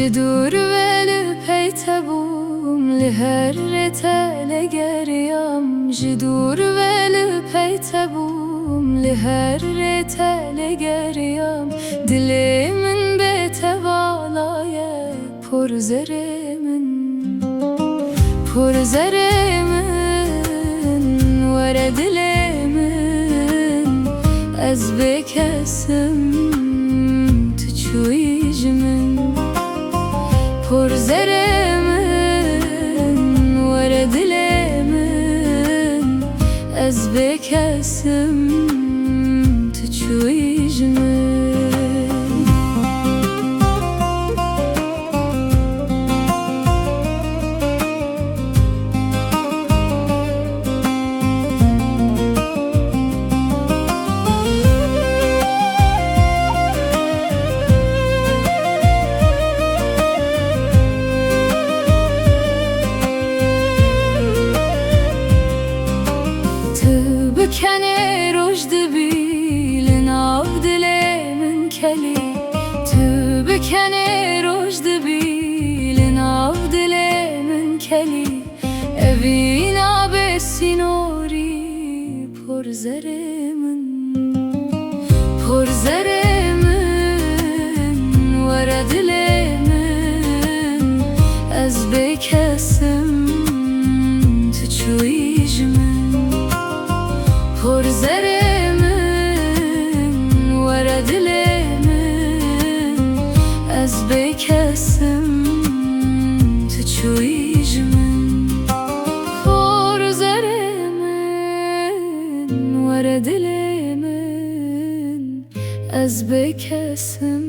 جدور ولو پیتبوم لهر رتل گریم جدور ولو پیتبوم لهر رتل گریم دل من به توالای پر زر من ور دل من از بکسم تو چویج من پر زر من ور دل من از بکسم تو چویج من کنه رشد بیل ناو دل من کلی تو بکنه رشد بیل ناو دل من کلی اوینا به سینوری پر زر من ور دل من از بکسم تو چویج من پر زر من ور دل من از بکسم تو چویج من پر زر من ور دل من از بکسم